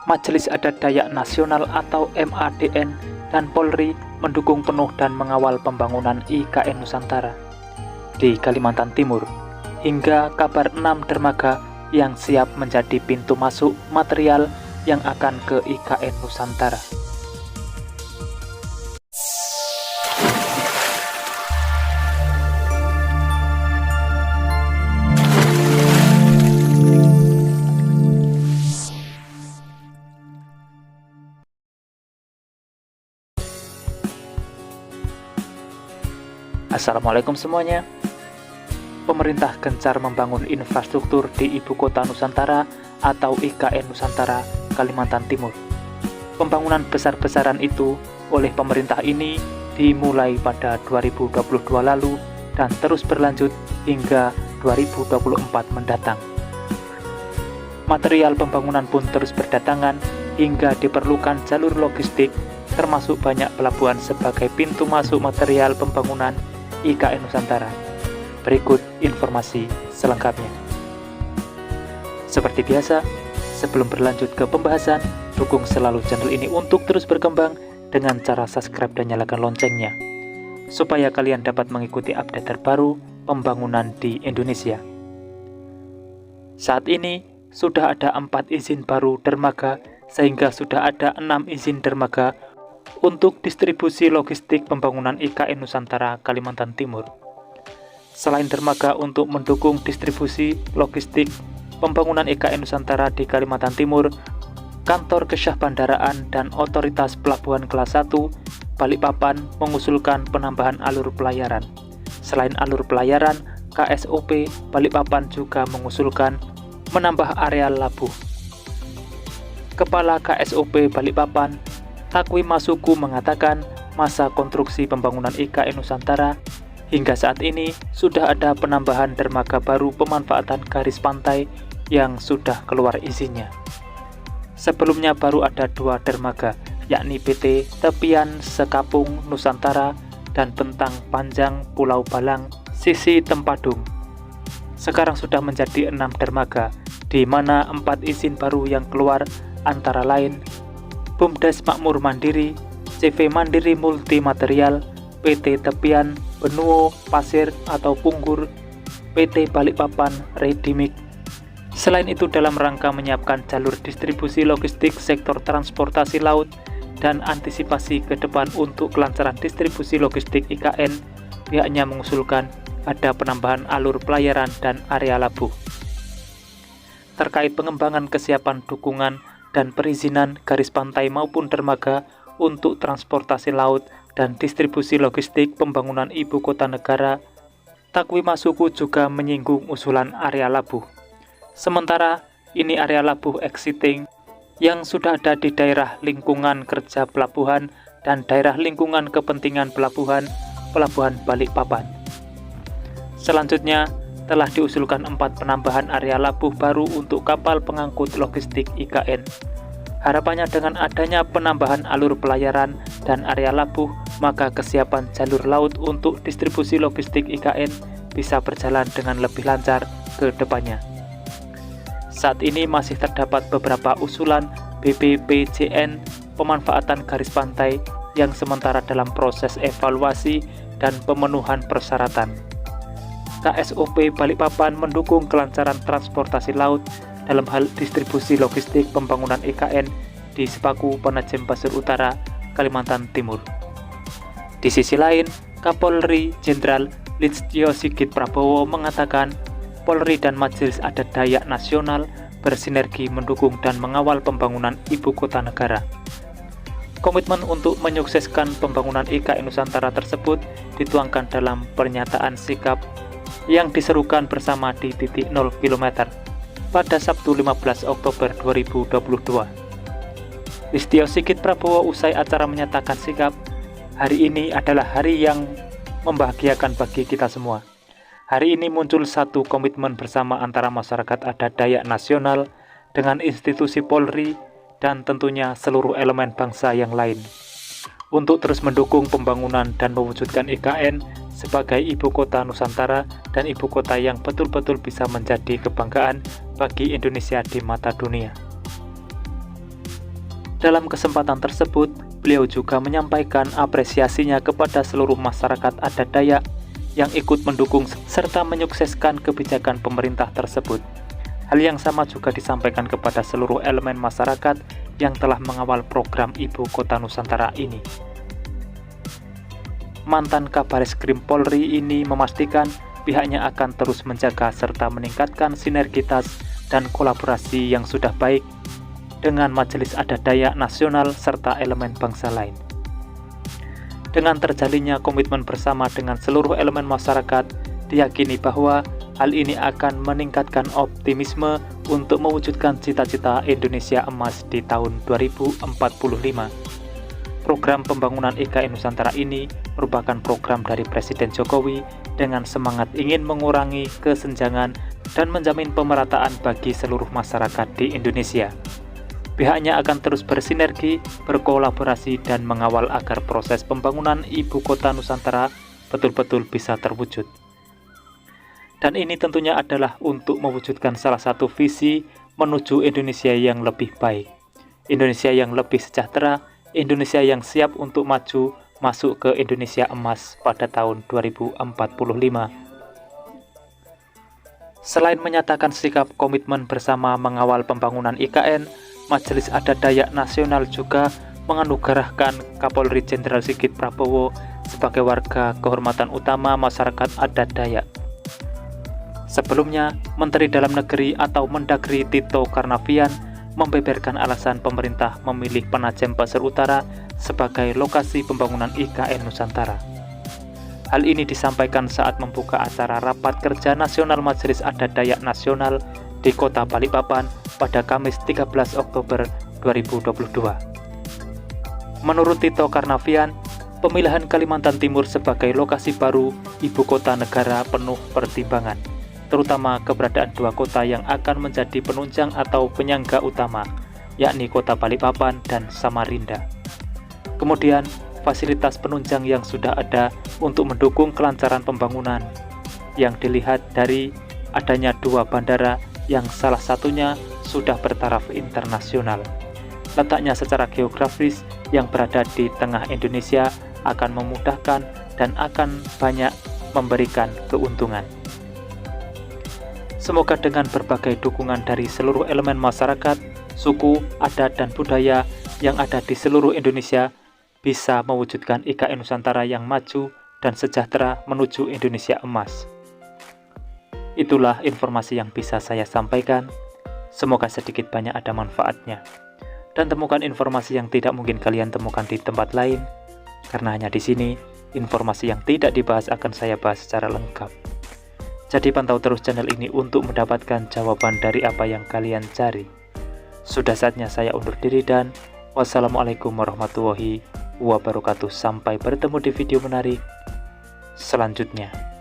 Majelis Adat Dayak Nasional atau MADN dan Polri mendukung penuh dan mengawal pembangunan IKN Nusantara di Kalimantan Timur, hingga kabar 6 dermaga yang siap menjadi pintu masuk material yang akan ke IKN Nusantara. Assalamualaikum semuanya. Pemerintah gencar membangun infrastruktur di Ibu Kota Nusantara atau IKN Nusantara, Kalimantan Timur. Pembangunan besar-besaran itu oleh pemerintah ini dimulai pada 2022 lalu dan terus berlanjut hingga 2024 mendatang. Material pembangunan pun terus berdatangan hingga diperlukan jalur logistik, termasuk banyak pelabuhan sebagai pintu masuk material pembangunan IKN Nusantara. Berikut informasi selengkapnya. Seperti biasa, sebelum berlanjut ke pembahasan, dukung selalu channel ini untuk terus berkembang dengan cara subscribe dan nyalakan loncengnya, supaya kalian dapat mengikuti update terbaru pembangunan di Indonesia. Saat ini, sudah ada 4 izin baru dermaga, sehingga sudah ada 6 izin dermaga untuk distribusi logistik pembangunan IKN Nusantara Kalimantan Timur. Selain dermaga untuk mendukung distribusi logistik pembangunan IKN Nusantara di Kalimantan Timur, Kantor Kesyah Bandaraan dan Otoritas Pelabuhan Kelas 1 Balikpapan mengusulkan penambahan alur pelayaran. Selain alur pelayaran, KSOP Balikpapan juga mengusulkan menambah area labuh. Kepala KSOP Balikpapan, Takwi Masuku, mengatakan masa konstruksi pembangunan IKN Nusantara hingga saat ini sudah ada penambahan dermaga baru pemanfaatan garis pantai yang sudah keluar izinnya. Sebelumnya baru ada 2 dermaga, yakni PT Tepian Sekapung Nusantara dan Bentang Panjang Pulau Balang sisi Tempadung. Sekarang sudah menjadi 6 dermaga, di mana 4 izin baru yang keluar antara lain Bumdes Makmur Mandiri, CV Mandiri Multimaterial, PT Tepian Benuo Pasir atau Punggur, PT Balikpapan Redimik. Selain itu, dalam rangka menyiapkan jalur distribusi logistik sektor transportasi laut dan antisipasi ke depan untuk kelancaran distribusi logistik IKN, pihaknya mengusulkan ada penambahan alur pelayaran dan area labuh. Terkait pengembangan kesiapan dukungan dan perizinan garis pantai maupun dermaga untuk transportasi laut dan distribusi logistik pembangunan ibu kota negara, Takwi Masuku juga menyinggung usulan area labuh. Sementara ini area labuh exiting yang sudah ada di daerah lingkungan kerja pelabuhan dan daerah lingkungan kepentingan pelabuhan Balikpapan. Selanjutnya, telah diusulkan 4 penambahan area labuh baru untuk kapal pengangkut logistik IKN. Harapannya dengan adanya penambahan alur pelayaran dan area labuh, maka kesiapan jalur laut untuk distribusi logistik IKN bisa berjalan dengan lebih lancar ke depannya. Saat ini masih terdapat beberapa usulan BPPJN pemanfaatan garis pantai yang sementara dalam proses evaluasi dan pemenuhan persyaratan. KSOP Balikpapan mendukung kelancaran transportasi laut dalam hal distribusi logistik pembangunan IKN di Sepaku Penajem Pasir Utara, Kalimantan Timur. Di sisi lain, Kapolri Jenderal Listio Sigit Prabowo mengatakan Polri dan Majelis Adat Dayak Nasional bersinergi mendukung dan mengawal pembangunan ibu kota negara. Komitmen untuk menyukseskan pembangunan IKN Nusantara tersebut dituangkan dalam pernyataan sikap yang diserukan bersama di titik 0 km pada Sabtu 15 Oktober 2022. Listio Sigit Prabowo usai acara menyatakan sikap, hari ini adalah hari yang membahagiakan bagi kita semua. Hari ini muncul satu komitmen bersama antara masyarakat adat Dayak Nasional dengan institusi Polri dan tentunya seluruh elemen bangsa yang lain untuk terus mendukung pembangunan dan mewujudkan IKN sebagai ibu kota Nusantara dan ibu kota yang betul-betul bisa menjadi kebanggaan bagi Indonesia di mata dunia. Dalam kesempatan tersebut, beliau juga menyampaikan apresiasinya kepada seluruh masyarakat adat Dayak yang ikut mendukung serta menyukseskan kebijakan pemerintah tersebut. Hal yang sama juga disampaikan kepada seluruh elemen masyarakat yang telah mengawal program Ibu Kota Nusantara ini. Mantan Kabareskrim Polri ini memastikan pihaknya akan terus menjaga serta meningkatkan sinergitas dan kolaborasi yang sudah baik dengan Majelis Adat Dayak Nasional serta elemen bangsa lain. Dengan terjalinnya komitmen bersama dengan seluruh elemen masyarakat, diyakini bahwa hal ini akan meningkatkan optimisme untuk mewujudkan cita-cita Indonesia Emas di tahun 2045. Program pembangunan IKN Nusantara ini merupakan program dari Presiden Jokowi dengan semangat ingin mengurangi kesenjangan dan menjamin pemerataan bagi seluruh masyarakat di Indonesia. Pihaknya akan terus bersinergi, berkolaborasi, dan mengawal agar proses pembangunan Ibu Kota Nusantara betul-betul bisa terwujud. Dan ini tentunya adalah untuk mewujudkan salah satu visi menuju Indonesia yang lebih baik, Indonesia yang lebih sejahtera, Indonesia yang siap untuk maju masuk ke Indonesia Emas pada tahun 2045. Selain menyatakan sikap komitmen bersama mengawal pembangunan IKN, Majelis Adat Dayak Nasional juga menganugerahkan Kapolri Jenderal Sigit Prabowo sebagai warga kehormatan utama masyarakat adat Dayak. Sebelumnya, Menteri Dalam Negeri atau Mendagri Tito Karnavian membeberkan alasan pemerintah memilih Penajem Pasir Utara sebagai lokasi pembangunan IKN Nusantara. Hal ini disampaikan saat membuka acara Rapat Kerja Nasional Majelis Adat Dayak Nasional di Kota Balikpapan pada Kamis 13 Oktober 2022. Menurut Tito Karnavian, pemilihan Kalimantan Timur sebagai lokasi baru ibu kota negara penuh pertimbangan, terutama keberadaan dua kota yang akan menjadi penunjang atau penyangga utama, yakni Kota Balikpapan dan Samarinda. Kemudian, fasilitas penunjang yang sudah ada untuk mendukung kelancaran pembangunan, yang dilihat dari adanya dua bandara yang salah satunya sudah bertaraf internasional. Letaknya secara geografis yang berada di tengah Indonesia akan memudahkan dan akan banyak memberikan keuntungan. Semoga dengan berbagai dukungan dari seluruh elemen masyarakat, suku, adat, dan budaya yang ada di seluruh Indonesia bisa mewujudkan IKN Nusantara yang maju dan sejahtera menuju Indonesia Emas. Itulah informasi yang bisa saya sampaikan. Semoga sedikit banyak ada manfaatnya. Dan temukan informasi yang tidak mungkin kalian temukan di tempat lain, karena hanya di sini informasi yang tidak dibahas akan saya bahas secara lengkap. Jadi pantau terus channel ini untuk mendapatkan jawaban dari apa yang kalian cari. Sudah saatnya saya undur diri dan wassalamualaikum warahmatullahi wabarakatuh. Sampai bertemu di video menarik selanjutnya.